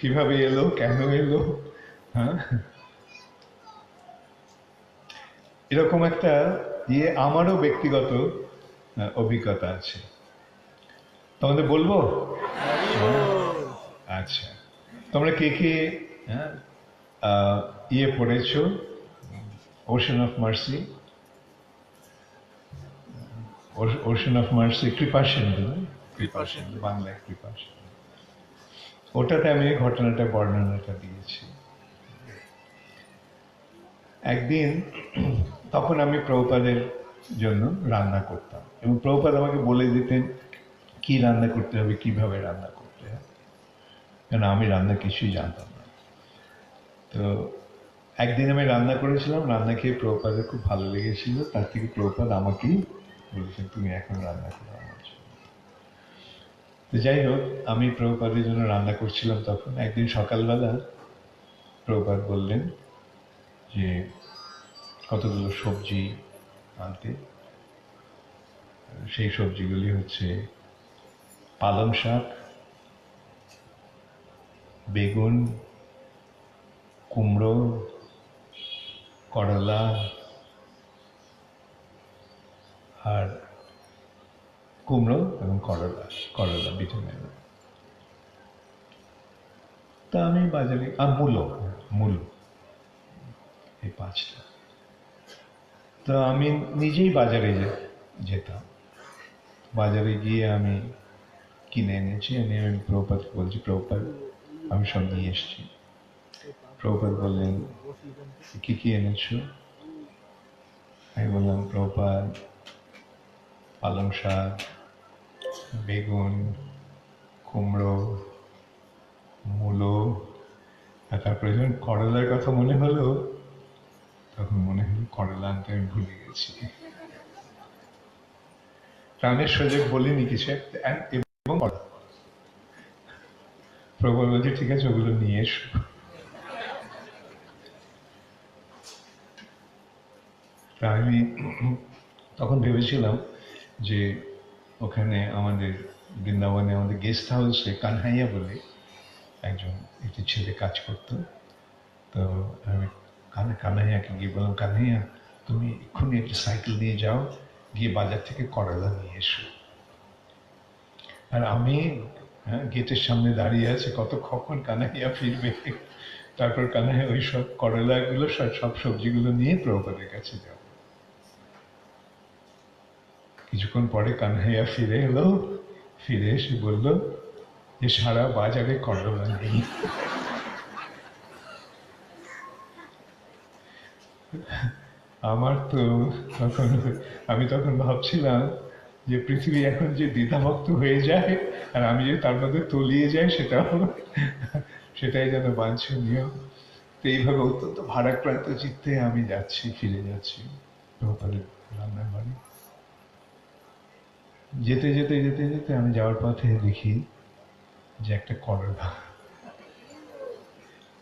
কিভাবে এলো, কেন এলো, হ্যাঁ, এরকম একটা আমারও ব্যক্তিগত অভিজ্ঞতা আছে, তোমাদের বলবো। আচ্ছা, তোমরা কে কে হ্যাঁ, পড়েছো, ocean of mercy? Ocean of mercy কৃপাসিন্ধু, কৃপাসিন্ধু বাংলায় কৃপাসিন্ধু, ওটাতে আমি ঘটনাটা বর্ণনাটা দিয়েছি। একদিন তখন আমি প্রভুপাদের জন্য রান্না করতাম এবং প্রভুপাদ আমাকে বলে দিতেন কি রান্না করতে হবে, কিভাবে রান্না করতে হবে, কেন আমি রান্না কিছুই জানতাম না। তো একদিন আমি রান্না করেছিলাম, রান্না খেয়ে প্রভুপাদের খুব ভালো লেগেছিল, তার থেকে প্রভুপাদ আমাকেই বলেছেন তুমি এখন রান্না করো আমার জন্য। তো যাই হোক, আমি প্রভুপাদের জন্য রান্না করছিলাম, তখন একদিন সকালবেলা প্রভুপাদ বললেন যে কতগুলো সবজি আনতে। সেই সবজিগুলি হচ্ছে পালং শাক, বেগুন, কুমড়ো, করলা আর কুমড়ো এবং করলা, করলা ভিটামিন। তা আমি বাজারে, আর মূলো, মূলো, এই পাঁচটা। তো আমি নিজেই বাজারে যেতাম, বাজারে গিয়ে আমি কিনে এনেছি, এনে আমি প্রভুপাদকে বলছি প্রভুপাদ আমি সব নিয়ে এসছি। প্রভুপাদ বললেন কি কি এনেছো? আমি বললাম প্রভুপাদ পালং শাক, বেগুন, কুমড়ো, মূলো, আর তারপরে যখন করলার কথা মনে হলো, তখন মনে হলো করলা আনতে আমি ভুলে গেছি। প্রাণের সুযোগ বলিনি কিছু একটা, এবং প্রভু বলছে ঠিক আছে ওগুলো নিয়ে এসো। তা আমি তখন ভেবেছিলাম যে ওখানে আমাদের বৃন্দাবনে আমাদের গেস্ট হাউসে কানহাইয়া বলে একজন একটি ছেলে কাজ করতো। তো আমি কানহাইয়াকে গিয়ে বললাম কানহাইয়া তুমি এক্ষুনি একটা সাইকেল নিয়ে যাও, গিয়ে বাজার থেকে করলা নিয়ে এসো। আর আমি গেটের সামনে দাঁড়িয়ে আছে, কখন কানাইয়া ফিরবে। তারপর কানাইয়া ওই সব করলাগুলো সব সবজিগুলো নিয়ে প্রভুপাদের কাছে যাও। কিছুক্ষণ পরে কানহাইয়া ফিরে এলো, ফিরে এসে বলল যে সারা বাজারে করলা নেই। আমার তো তখন, আমি তখন ভাবছিলাম যে পৃথিবী এখন যে দ্বিধাভক্ত হয়ে যায় আর আমি যে তার মধ্যে তলিয়ে যাই, সেটাই যেন বাঞ্ছনীয়। তো এইভাবে অত্যন্ত ভারাক্রান্ত চিত্তে আমি যাচ্ছি, ফিরে যাচ্ছি প্রভুপাদের রান্নার বাড়ি। যেতে যেতে যেতে যেতে আমি যাওয়ার পথে দেখি যে একটা করলা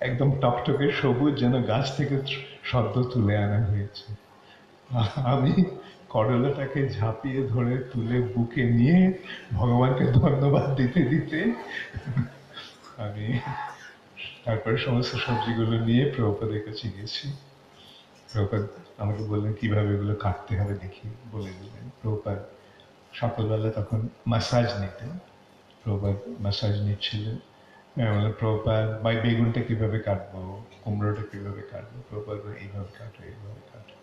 একদম টকটকে সবুজ, যেন গাছ থেকে সদ্য তুলে আনা হয়েছে। আমি করলাটাকে ঝাঁপিয়ে ধরে তুলে বুকে নিয়ে ভগবানকে ধন্যবাদ দিতে দিতে আমি তারপরে সমস্ত সবজিগুলো নিয়ে প্রভুপাদের কাছে গেছি। প্রভুপাদ আমাকে বললেন কিভাবে এগুলো কাটতে হবে দেখি, বলে দিলেন। প্রভুপাদ সকালবেলা তখন ম্যাসাজ নিতেন, প্রভুপাদ ম্যাসাজ নিচ্ছিলেন। আমি বললাম প্রভুপাদ বেগুনটা কিভাবে কাটবো, কুমড়োটা কিভাবে কাটবো? প্রভুপাদ এইভাবে কাটো, এইভাবে কাটো।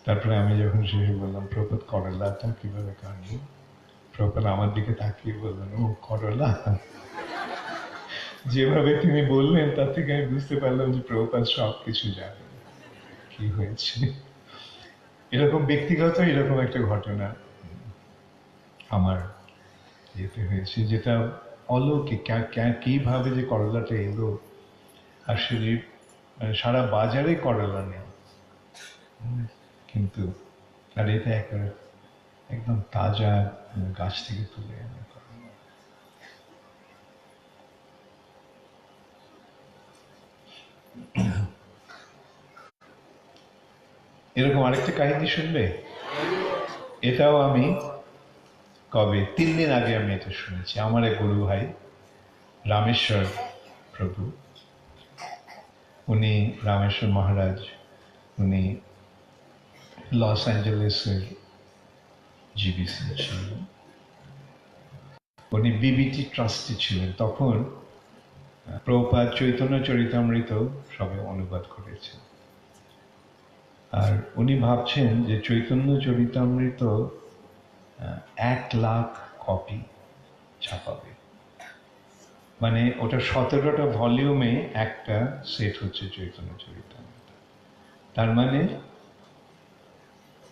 তারপরে আমি যখন শেষে বললাম প্রভুপাদ করলাটা কিভাবে কাটবো? প্রভুপাদ আমার দিকে তাকিয়ে বললেন ও করলা। যেভাবে তিনি বললেন তার থেকে আমি বুঝতে পারলাম যে প্রভুপাদ সব কিছু জানেন কি হয়েছে। এরকম ব্যক্তিগত এরকম একটা ঘটনা আমার যেতে হয়েছে, যেটা অলৌকিক। কিভাবে যে করলাটা এলো, আর সেটি সারা বাজারে করলা নেই, কিন্তু আর এটা একদম তাজা গাছ থেকে তুলে আনা করলা। এরকম আরেকটা কাহিনী শুনবে? এটাও আমি কবে 3 দিন আগে আমি এটা শুনেছি। আমার এক গুরু ভাই রামেশ্বর প্রভু, উনি রামেশ্বর মহারাজ, উনি লস অ্যাঞ্জেলেসের জিবিসি ছিলেন, উনি বিবিটি ট্রাস্টি ছিলেন। তখন প্রভুপাদ চৈতন্য চরিতামৃত সবে অনুবাদ করেছেন, আর উনি ভাবছেন যে চৈতন্য চরিতামৃত 1,00,000 কপি ছাপাবে, মানে ওটা 17টা ভলিউমে একটা সেট হচ্ছে চৈতন্য চরিতামৃত। তার মানে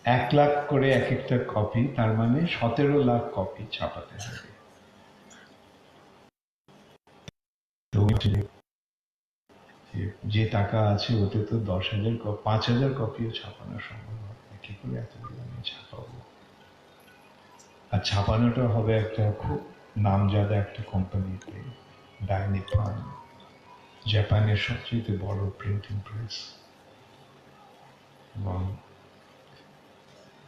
1,00,000 করে এক একটা কপি, তার মানে 17 লাখ কপি ছাপাতে হবে। তো যে টাকা আছে ওতে তো 10,000 5,000 কপিও ছাপানো সম্ভব হবে, কি করে এতগুলো আমি ছাপাবো? আর ছাপানোটা হবে একটা খুব নামজাদা একটা কোম্পানিতে, ডাইনিপান, জাপানের সবচেয়ে বড় প্রিন্টিং প্রেস। এবং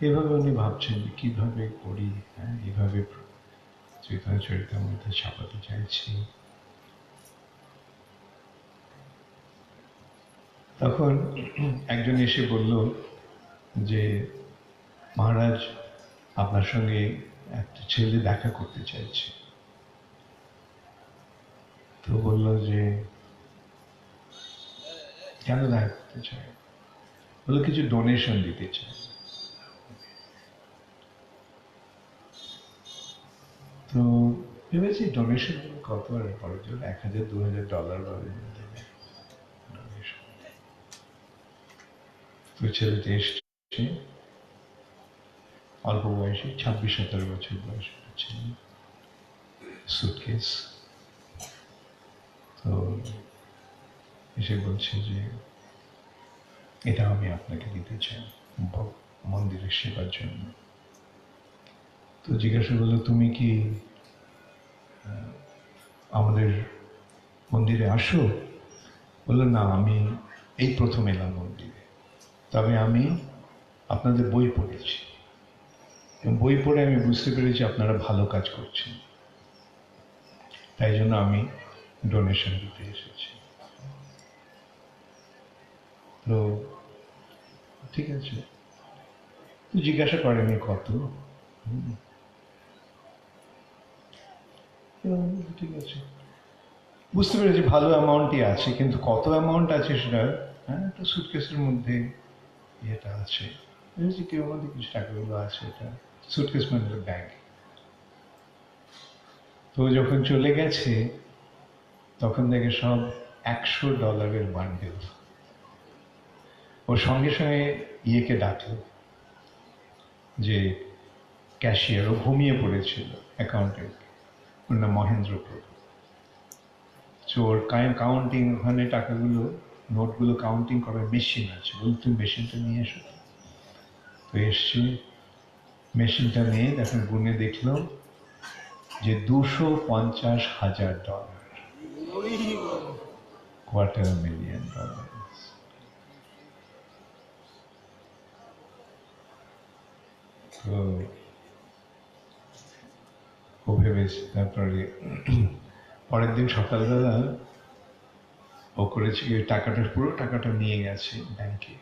এভাবে উনি ভাবছেন কিভাবে করি, হ্যাঁ এভাবে চৈতন্য চরিতামৃত ছাপাতে চাইছি। তখন একজন এসে বলল যে মহারাজ, আপনার সঙ্গে একটা ছেলে দেখা করতে চাইছে। তো বলল যে কেন দেখা করতে চাই? বললো কিছু ডোনেশন দিতে চাই। তো ভেবেছি ডোনেশন কত, আর বড় জোর $1,000-2,000 দেবে ডোনেশন। তো ছেলেটি এসছে, অল্প বয়সে, 26-27 বছর বয়স ছিল, সুটকেস। তো এসে বলছে যে এটা আমি আপনাকে দিতে চাই মন্দিরের সেবার জন্য। তো জিজ্ঞাসা করলো তুমি কি আমাদের মন্দিরে আসো? বললো না, আমি এই প্রথম এলাম মন্দিরে, তবে আমি আপনাদের বই পড়েছি এবং বই পড়ে আমি বুঝতে পেরেছি আপনারা ভালো কাজ করছেন, তাই জন্য আমি ডোনেশন দিতে এসেছি। তো ঠিক আছে, তো জিজ্ঞাসা করেনি কত। ঠিক আছে, বুঝতে পেরেছি ভালো অ্যামাউন্টই আছে, কিন্তু কত অ্যামাউন্ট আছে সেটা, হ্যাঁ একটা সুটকেসের মধ্যে ইয়েটা আছে, বুঝেছি কেউ মধ্যে কিছু টাকাগুলো আছে, এটা সুটকেস মানে ব্যাগ। তো যখন চলে গেছে তখন দেখে সব $100 বান্ডেল। ওর সঙ্গে সঙ্গে ইয়েকে ডাকলো, যে ক্যাশিয়ার, ও ঘুমিয়ে পড়েছিল, অ্যাকাউন্টেন্ট, ওর নাম মহেন্দ্র প্রভু। ওর কাউন্টিং, ওখানে টাকাগুলো নোটগুলো কাউন্টিং করার মেশিন আছে, বলুন তুমি মেশিনটা নিয়ে এসো। তো এসছে, মেশিনটা নিয়ে দেখেন গুনে দেখলো যে $250,000, $250,000। তো ও ভেবেছে, তারপরে পরের দিন সকালবেলা ও করেছে ওই টাকাটা, পুরো টাকাটা নিয়ে গেছে ব্যাংকে,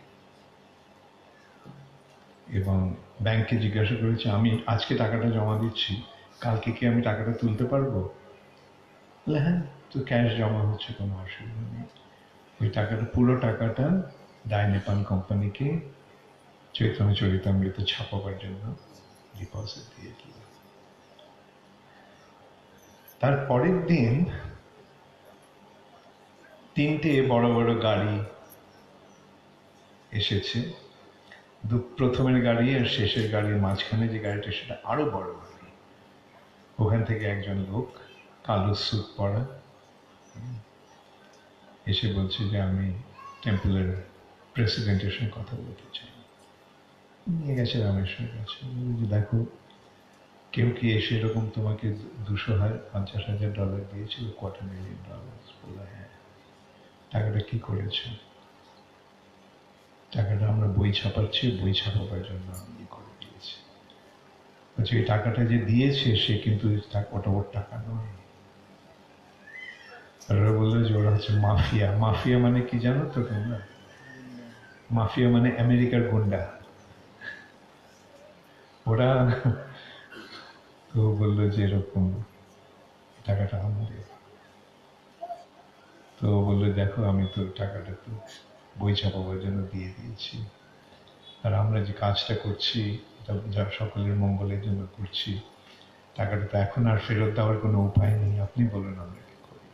এবং ব্যাংকে জিজ্ঞাসা করেছে আমি আজকে টাকাটা জমা দিচ্ছি, কালকে কি আমি টাকাটা তুলতে পারবো? বলে হ্যাঁ, তো ক্যাশ জমা হচ্ছে, কোনো অসুবিধা নেই। ওই টাকাটা, পুরো টাকাটা ডাইনিপান কোম্পানিকে চৈতন্য চরিতামৃত ছাপাবার জন্য ডিপোজিট দিয়ে দিল। তার পরের দিন 3টে বড় বড় গাড়ি এসেছে, প্রথমের গাড়ি আর শেষের গাড়ির মাঝখানে যে গাড়িটা, সেটা আরো বড় গাড়ি। ওখান থেকে একজন লোক, কালো স্যুট পরা, এসে বলছে যে আমি টেম্পলের প্রেসিডেন্টের সঙ্গে কথা বলতে চাই। নিয়ে গেছে রামেশ্বরের কাছে, যে দেখো কেউ কি এসে এরকম তোমাকে $250,000 দিয়েছিল, $250,000? বললো হ্যাঁ। টাকাটা কি করেছে? টাকাটা আমরা বই ছাপাচ্ছি, বই ছাপাবার জন্য আমি করে দিয়েছি। বলছে এই টাকাটা যে দিয়েছে সে কিন্তু ওটা ওর টাকা নয়, আর ওরা বললো যে ওরা হচ্ছে মাফিয়া। মাফিয়া মানে কি জানো তো তোমরা? মাফিয়া মানে আমেরিকার গুন্ডা। ওরা তো বললো যে এরকম টাকাটা আমাদের। তো বললো দেখো আমি তো টাকাটা তো বই ছাপাবার জন্য দিয়ে দিয়েছি, আর আমরা যে কাজটা করছি এটা যা সকলের মঙ্গলের জন্য করছি, টাকাটা তো এখন আর ফেরত দেওয়ার কোনো উপায় নেই, আপনি বলুন আমরা কি করি।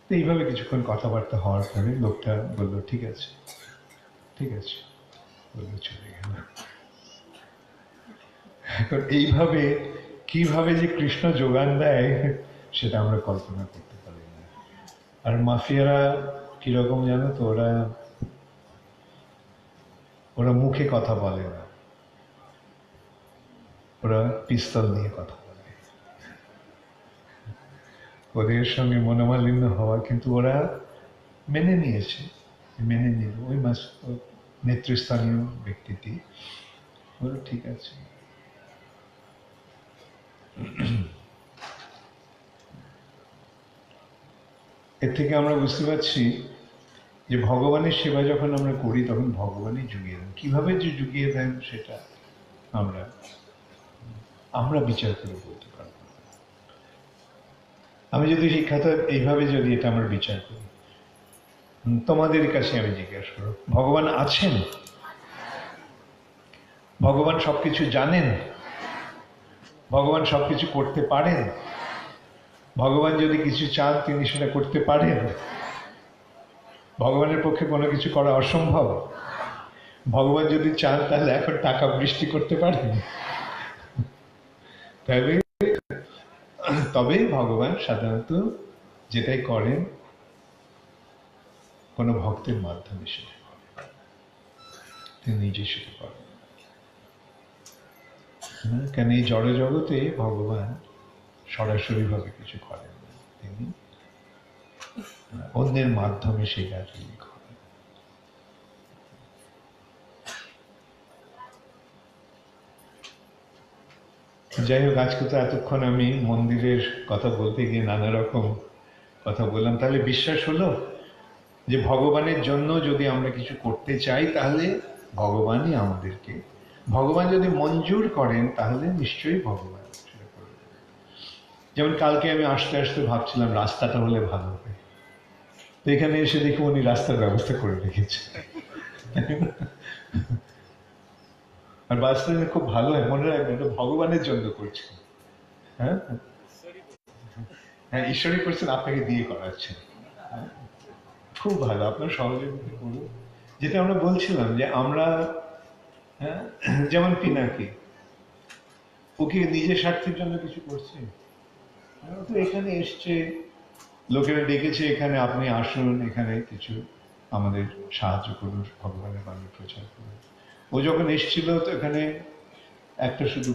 তো এইভাবে কিছুক্ষণ কথাবার্তা হওয়ার পরে লোকটা বললো ঠিক আছে ঠিক আছে, বললো চলে গেল। এখন এইভাবে কিভাবে যে কৃষ্ণ যোগান দেয় সেটা আমরা কল্পনা করতে পারি না। আর মাফিয়ারা কিরকম জানো তো, ওরা ওরা মুখে কথা বলে না, ওরা পিস্তল নিয়ে কথা বলে। ওদের সঙ্গে মনোমালিন্য হওয়া, কিন্তু ওরা মেনে নিয়েছে, মেনে নিল। ওই নেতৃস্থানীয় ব্যক্তিটি বলল ঠিক আছে। এর থেকে আমরা বুঝতে পারছি যে ভগবানের সেবা যখন আমরা করি তখন ভগবানই জুগিয়ে দেন। কিভাবে যে জুগিয়ে দেন সেটা আমরা আমরা বিচার করে বলতে পারবো না। আমি যদি শিক্ষাটা এইভাবে যদি এটা আমরা বিচার করি, তোমাদের কাছে আমি জিজ্ঞাসা করব, ভগবান আছেন? ভগবান সবকিছু জানেন? ভগবান সবকিছু করতে পারেন? ভগবান যদি কিছু চান তিনি সেটা করতে পারেন? ভগবানের পক্ষে কোনো কিছু করা অসম্ভব? ভগবান যদি চান তাহলে এখন টাকা বৃষ্টি করতে পারেন? তবে তবে ভগবান সাধারণত যেটাই করেন কোনো ভক্তের মাধ্যমে সেটা করেন, তিনি নিজে সেটা করেন। কেন এই জড় জগতে ভগবান সরাসরি ভাবে কিছু করেন না, তিনি অন্যের মাধ্যমে সেই কাজগুলি করেন। যাই হোক, আজকে তো এতক্ষণ আমি মন্দিরের কথা বলতে গিয়ে নানা রকম কথা বললাম। তাহলে বিশ্বাস হলো যে ভগবানের জন্য যদি আমরা কিছু করতে চাই তাহলে ভগবানই আমাদেরকে, ভগবান যদি মঞ্জুর করেন তাহলে নিশ্চয়ই ভগবান সেটা করবেন। যেমন কালকে আমি আসতে আসতে ভাবছিলাম রাস্তাটা হলে ভালো হবে, তো এখানে এসে দেখি উনি রাস্তার ব্যবস্থা করে রেখেছে। আর বাস্তবে খুব ভালো হয়, মনে রাখবেন এটা ভগবানের জন্য করছে। হ্যাঁ হ্যাঁ, ঈশ্বরই করছেন, আপনাকে দিয়ে করাচ্ছেন। খুব ভালো, আপনার সহযোগিতা করুন। যেটা আমরা বলছিলাম যে আমরা, হ্যাঁ, যেমন পিনাকি, ওকে নিজের স্বার্থের জন্য কিছু করছে তো, এখানে এসছে, লোকেরা ডেকেছে এখানে আপনি আসুন, এখানে কিছু আমাদের সাহায্য করুন, ভগবানের বাণী প্রচার করুন। ও যখন এসছিল তো এখানে একটা শুধু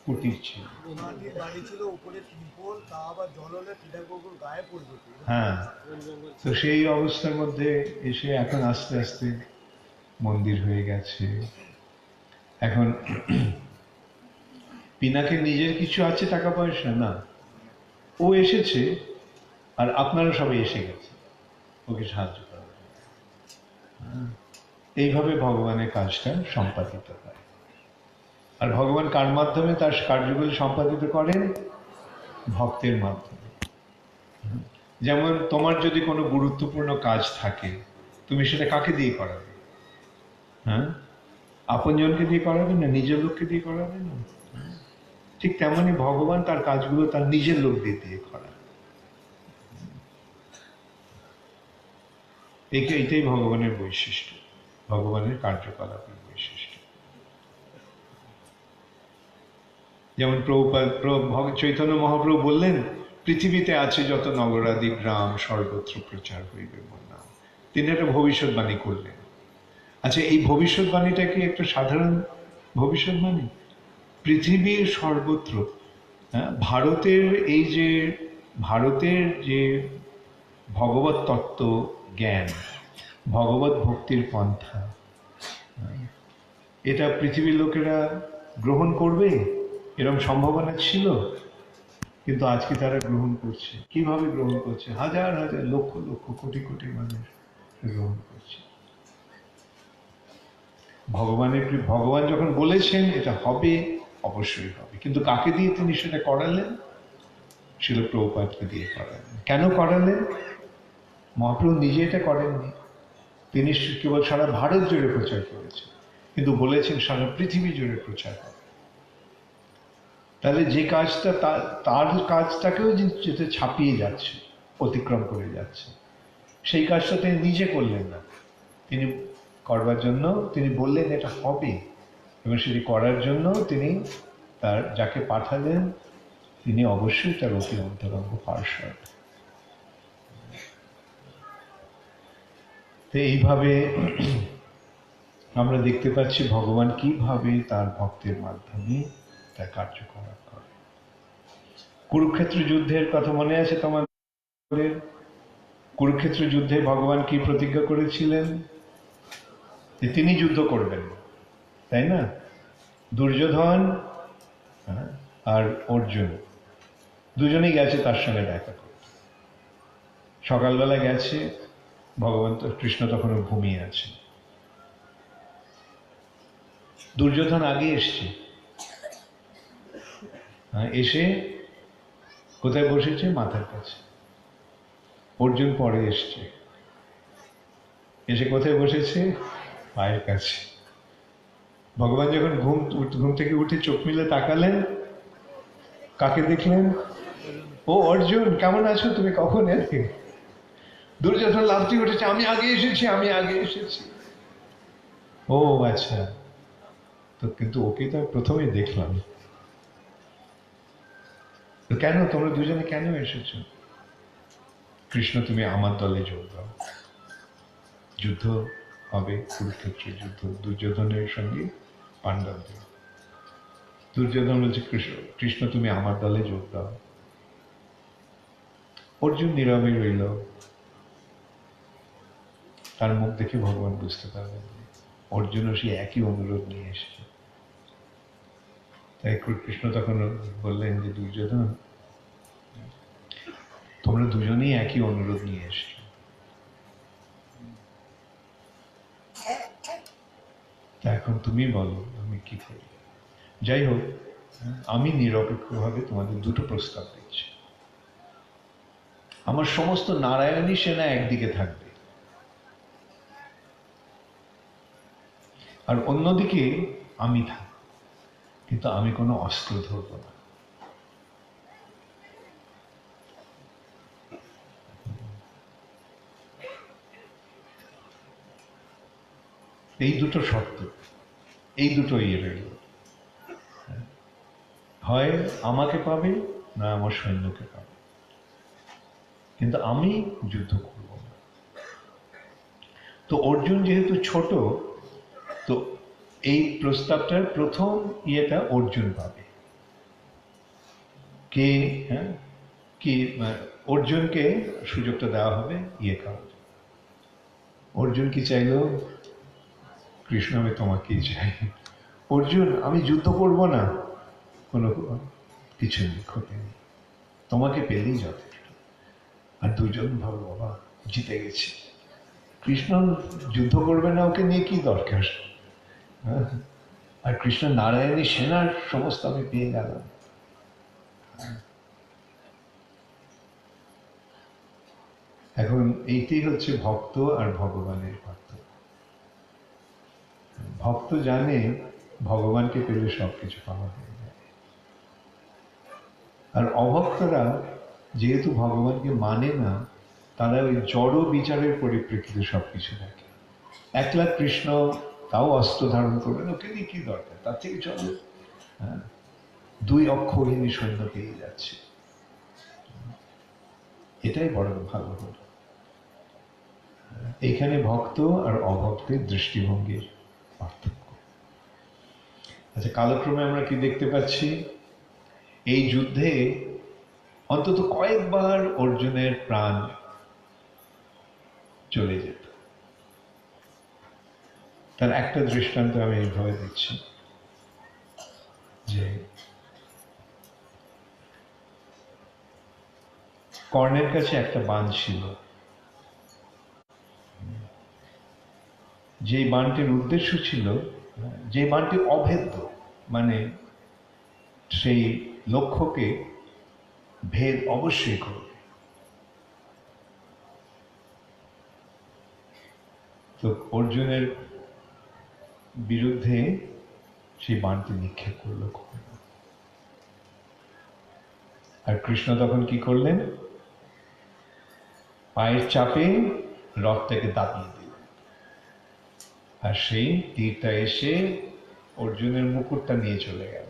কুটির ছিল, হ্যাঁ। তো সেই অবস্থার মধ্যে এসে এখন আস্তে আস্তে মন্দির হয়ে গেছে। এখন পিনাকে নিজের কিছু আছে টাকা পয়সা না, ও এসেছে আর আপনারা সবাই এসে গেছে ওকে সাহায্য করার জন্য। এইভাবে ভগবানের কাজটা সম্পাদিত হয়। আর ভগবান কার মাধ্যমে তার কার্যগুলি সম্পাদিত করেন? ভক্তের মাধ্যমে। যেমন তোমার যদি কোনো গুরুত্বপূর্ণ কাজ থাকে, তুমি সেটা কাকে দিয়ে করাবে? হ্যাঁ, আপনজনকে দিয়ে করাবে না, নিজের লোককে দিয়ে করাবে না? ঠিক তেমনি ভগবান তার কাজগুলো তার নিজের লোক দিয়ে করান। এইটাই ভগবানের বৈশিষ্ট্য, ভগবানের কার্যকলাপের বৈশিষ্ট্য। যেমন চৈতন্য মহাপ্রভু বললেন, পৃথিবীতে আছে যত নগরাদি গ্রাম সর্বত্র প্রচার হইবে মোর নাম। তিনি একটা ভবিষ্যৎবাণী করলেন। আচ্ছা, এই ভবিষ্যৎবাণীটা কি একটা সাধারণ ভবিষ্যৎবাণী? পৃথিবীর সর্বত্র, হ্যাঁ, ভারতের যে ভগবত তত্ত্ব জ্ঞান, ভগবত ভক্তির পন্থা, এটা পৃথিবীর লোকেরা গ্রহণ করবে এরকম সম্ভাবনা ছিল? কিন্তু আজকে তারা গ্রহণ করছে। কিভাবে গ্রহণ করছে? হাজার হাজার লক্ষ লক্ষ কোটি কোটি মানুষ গ্রহণ করছে। ভগবান যখন বলেছেন এটা হবে, অবশ্যই হবে। কিন্তু কাকে দিয়ে তিনি সেটা করালেন? শিল প্রভুপাদকে দিয়ে করালেন। কেন করালেন? মহাপ্রভু নিজে এটা করেননি। তিনি কেবল সারা ভারত জুড়ে প্রচার করেছেন, কিন্তু বলেছেন সারা পৃথিবী জুড়ে প্রচার করে। তাহলে যে কাজটা তার কাজটাকেও যেতে ছাপিয়ে যাচ্ছে, অতিক্রম করে যাচ্ছে, সেই কাজটা তিনি নিজে করলেন না। তিনি করবার জন্য তিনি বললেন এটা হবে, এবং সেটি করার জন্য তিনি তার যাকে পাঠালেন তিনি অবশ্যই তার অতি অন্তরঙ্গ পার্শ্বদ। তো এইভাবে আমরা দেখতে পাচ্ছি ভগবান কিভাবে তার ভক্তের মাধ্যমে তার কার্যকলাপ করে। কুরুক্ষেত্র যুদ্ধের কথা মনে আছে তোমাদের? কুরুক্ষেত্র যুদ্ধে ভগবান কি প্রতিজ্ঞা করেছিলেন? যে তিনি যুদ্ধ করবেন, তাই না? দুর্যোধন আর অর্জুন দুজনেই গেছে তার সঙ্গে দেখা করতে। সকালবেলা গেছে, ভগবান কৃষ্ণ তখনও ঘুমিয়ে আছে। দুর্যোধন আগে এসছে, এসে কোথায় বসেছে? মাথার কাছে। অর্জুন পরে এসছে, এসে কোথায় বসেছে? পায়ের কাছে। ভগবান যখন ঘুম থেকে উঠে চোখ মিলে তাকালেন, কাকে দেখলেন? ও অর্জুন, কেমন আছো তুমি, কখন এলে? দুর্যোধন লাফতে উঠেছে, আমি আগে এসেছি, আমি আগে এসেছি। ও আচ্ছা, তো কিন্তু ওকে তো প্রথমেই দেখলাম। তো কেন তোমরা দুজনে কেন এসেছো? কৃষ্ণ তুমি আমার দলে যোগ দাও, যুদ্ধ হবে, কুরুক্ষেত্রের যুদ্ধ, দুর্যোধনের সঙ্গে পাণ্ডবদের। দুর্যোধন বলছে কৃষ্ণ তুমি আমার দলে যোগ দাও। অর্জুন নীরবে রইল। তার মুখ দেখে ভগবান বুঝতে পারলেন অর্জুনও সে একই অনুরোধ নিয়ে এসেছে। তাই কৃষ্ণ তখন বললেন যে দুর্যোধন, তোমরা দুজনেই একই অনুরোধ নিয়ে এসেছো, তা এখন তুমি বলো আমি কি করি। যাই হোক, আমি নিরপেক্ষভাবে তোমাদের দুটো প্রস্তাব দিচ্ছি। আমার সমস্ত নারায়ণী সেনা একদিকে থাকবে, আর অন্যদিকে আমি থাকব, কিন্তু আমি কোনো অস্ত্র ধরব না। এই দুটো শর্ত, এই দুটো ইয়ে রইল। হয় আমাকে পাবে, না আমার সৈন্যকে পাবে, কিন্তু আমি যুদ্ধ করব না। তো অর্জুন যেহেতু ছোট, তো এই প্রস্তাবটার প্রথম ইয়েটা অর্জুন পাবে। কে কি অর্জুনকে সুযোগটা দেওয়া হবে ইয়ে করার। অর্জুন কি চাইলো? কৃষ্ণ আমি তোমাকেই চাই। অর্জুন আমি যুদ্ধ করব না, কোনো কিছু নেই, ক্ষতি নেই, তোমাকে পেলেই যথেষ্ট। আর দুজন ভাবো বাবা জিতে গেছি, কৃষ্ণ যুদ্ধ করবে না, ওকে নিয়ে কি দরকার। আর কৃষ্ণ নারায়ণী সেনার সমস্ত আমি পেয়ে গেলাম। এখন এইটাই হচ্ছে ভক্ত আর ভগবানের পার্থক্য। ভক্ত জানে ভগবানকে পেলে সবকিছু পাওয়া হয়ে যায়, আর অভক্তরা যেহেতু ভগবানকে মানে না, তারা ওই জড় বিচারের পরিপ্রেক্ষিতে সবকিছু দেখে। একলা কৃষ্ণ তাও অস্ত্র ধারণ করবেন, ওকে নিয়ে কি দরকার, তার থেকে চলো দুই অক্ষৌহিণী সৈন্য পেয়ে যাচ্ছে, এটাই বড় ভালো হল। এখানে ভক্ত আর অভক্তের দৃষ্টিভঙ্গির পার্থক্য। আচ্ছা, কালক্রমে আমরা কি দেখতে পাচ্ছি? এই যুদ্ধে অন্তত কয়েকবার অর্জুনের প্রাণ চলে যেত। তার একটা দৃষ্টান্ত আমি এইভাবে দিচ্ছি যে কর্ণের কাছে একটা বাণ ছিল, যে বাণটির উদ্দেশ্য ছিল, যে বাণটি অভেদ্য, মানে সেই লক্ষ্যকে ভেদ অবশ্যই করবে। তো অর্জুনের বিরুদ্ধে সেই বাণটি নিক্ষেপ করলো কর্ণ। আর কৃষ্ণ তখন কি করলেন? পায়ের চাপে রথটাকে দাবিয়ে দিলেন, আর সেই তীরটা এসে অর্জুনের মুকুটটা নিয়ে চলে গেল।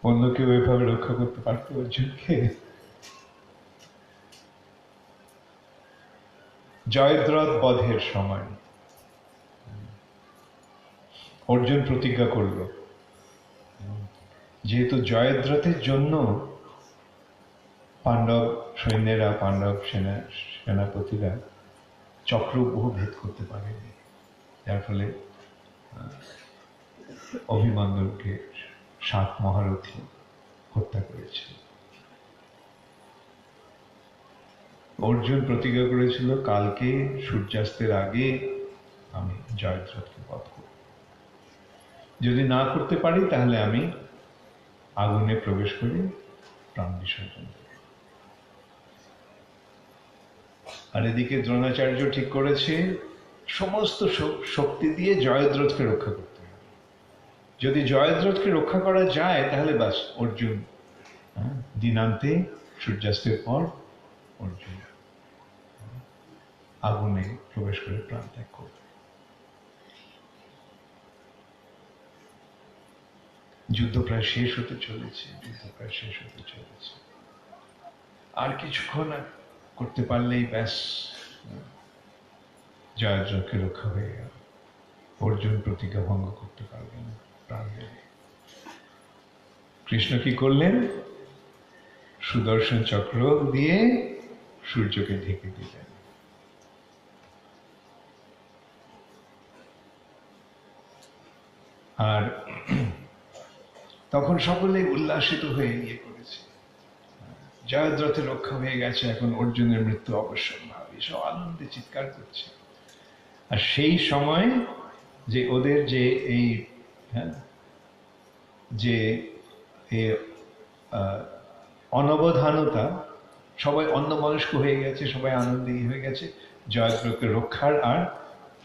অন্য কেউ এভাবে রক্ষা করতে পারত অর্জুনকে? জয়দ্রথ বধের সময় অর্জুন প্রতিজ্ঞা করল, যেহেতু জয়দ্রথের জন্য পাণ্ডব সৈন্যেরা, পাণ্ডব সেনাপতিরা চক্রব্যূহ ভেদ করতে পারেনি, যার ফলে অভিমন্যুকে 7 মহারথী হত্যা করেছে। অর্জুন প্রতিজ্ঞা করেছিল, কালকে সূর্যাস্তের আগে আমি জয়দ্রথকে বধ করব। যদি না করতে পারি তাহলে আমি আগুনে প্রবেশ করে প্রাণ বিসর্জন দেব। আর এদিকে দ্রোণাচার্য ঠিক করেছে সমস্ত শক্তি দিয়ে জয়দ্রথকে রক্ষা করতে হবে। যদি জয়দ্রথকে রক্ষা করা যায় তাহলে বাস অর্জুন দিনান্তে সূর্যাস্তের পর অর্জুন আগুনে প্রবেশ করে প্রাণ ত্যাগ করবে। যুদ্ধ প্রায় শেষ হতে চলেছে, আর কিছুক্ষণ করতে পারলেই ব্যাস জয়দ্রথকে রক্ষা হয়ে গেল। অর্জুন প্রতিজ্ঞা ভঙ্গ করতে পারবেন না, প্রাণ দেবে। কৃষ্ণ কি করলেন? সুদর্শন চক্র দিয়ে সূর্যকে ঢেকে দিলেন। আর তখন সকলে উল্লাসিত হয়ে করেছে, জয়দ্রথের রক্ষা হয়ে গেছে, এখন অর্জুনের মৃত্যু অবশ্যম্ভাবী, সব আনন্দে চিৎকার করছে। আর সেই সময় যে ওদের যে এই যে অনবধানতা, সবাই অন্যমনস্ক হয়ে গেছে, সবাই আনন্দে হয়ে গেছে, জয়দ্রথকে রক্ষার আর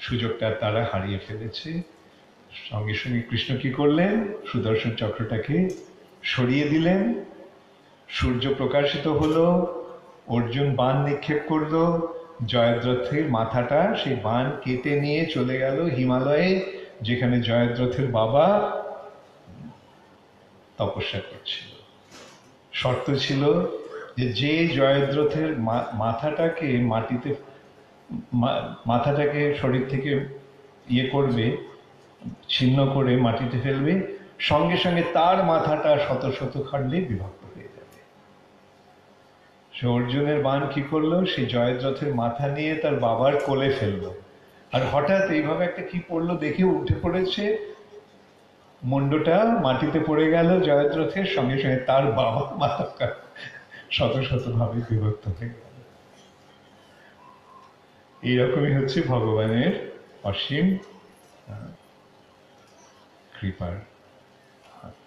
সুযোগটা তারা হারিয়ে ফেলেছে। সঙ্গে সঙ্গে কৃষ্ণ কি করলেন? সুদর্শন চক্রটাকে সরিয়ে দিলেন, সূর্য প্রকাশিত হলো, অর্জুন বাণ নিক্ষেপ করলো, জয়দ্রথের মাথাটা সেই বাণ কেটে নিয়ে চলে গেল হিমালয়ে, যেখানে জয়দ্রথের বাবা তপস্যা করছিল। শর্ত ছিল যে জয়দ্রথের মাথাটাকে শরীর থেকে করবে, ছিন্ন করে মাটিতে ফেলবে, সঙ্গে সঙ্গে তার মাথাটা শত শত খণ্ডে বিভক্ত হয়ে যাবে। সে অর্জুনের বাণ কি করলো? সে জয়দ্রথের মাথা নিয়ে তার বাবার কোলে ফেললো, আর হঠাৎ এইভাবে একটা কি পড়লো দেখে উঠে পড়েছে, মুন্ডটা মাটিতে পড়ে গেল জয়দ্রথের, সঙ্গে সঙ্গে তার বাবার মাথা শত শত ভাবে বিভক্ত হয়ে গেল। এইরকমই হচ্ছে ভগবানের অসীম কৃপার হাত।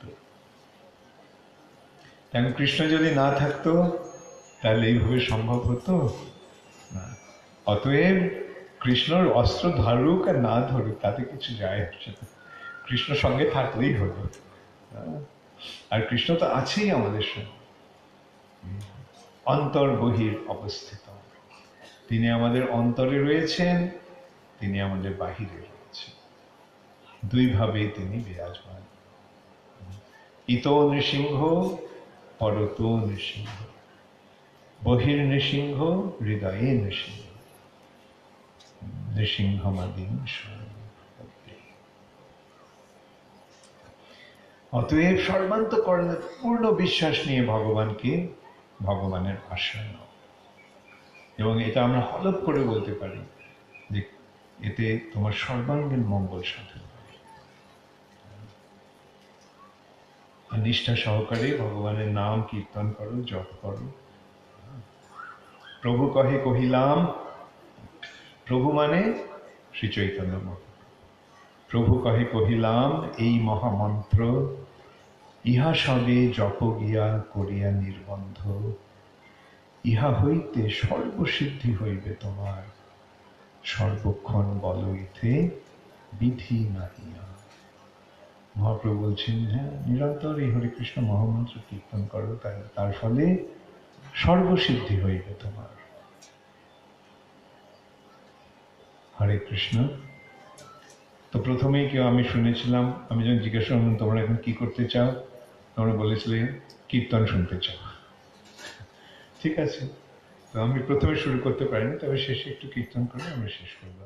এখন কৃষ্ণ যদি না থাকতো তাহলে এইভাবে সম্ভব হতো না। অতএব কৃষ্ণর অস্ত্র ধরুক আর না ধরুক তাতে কিছু যায় আসে না, কৃষ্ণ সঙ্গে থাকলেই হলো। আর কৃষ্ণ তো আছেই আমাদের সঙ্গে, অন্তর বহির অবস্থিত। তিনি আমাদের অন্তরে রয়েছেন, তিনি আমাদের বাহিরে রয়েছেন, দুইভাবে তিনি বিরাজমান। ইত নৃসিংহ পরত নৃসিংহ, বহির নৃসিংহ হৃদয়ে নৃসিংহ, নৃসিংহমাদিম। অতএব সর্বান্তঃকরণে পূর্ণ বিশ্বাস নিয়ে ভগবানের আশ্রয় নাও, এবং এটা আমরা হলফ করে বলতে পারি যে এতে তোমার সর্বাঙ্গীন মঙ্গল সাধন হবে। নিষ্ঠা সহকারে ভগবানের নাম কীর্তন করো, জপ করো। প্রভু কহে কহিলাম, প্রভু মানে শ্রী চৈতন্য মহাপ্রভু। প্রভু কহে কহিলাম এই মহামন্ত্র, ইহা সবে জপ গিয়া করিয়া নির্বন্ধ, ইহা হইতে সর্বসিদ্ধি হইবে তোমার, সর্বক্ষণ বল ইথে বিধি নাহিয়া। মহাপ্রভু বলছেন, হ্যাঁ, নিরন্তর এই হরে কৃষ্ণ মহামন্ত্র কীর্তন করো, তার ফলে সর্বসিদ্ধি হইবে তোমার। হরে কৃষ্ণ। তো প্রথমেই কেউ আমি শুনেছিলাম, আমি যখন জিজ্ঞাসা করলাম তোমরা এখন কি করতে চাও, তোমরা বলেছিলে কীর্তন শুনতে চাও। ঠিক আছে, তো আমি প্রথমে শুরু করতে পারিনি, তবে শেষে একটু কীর্তন করে আমরা শেষ করবো।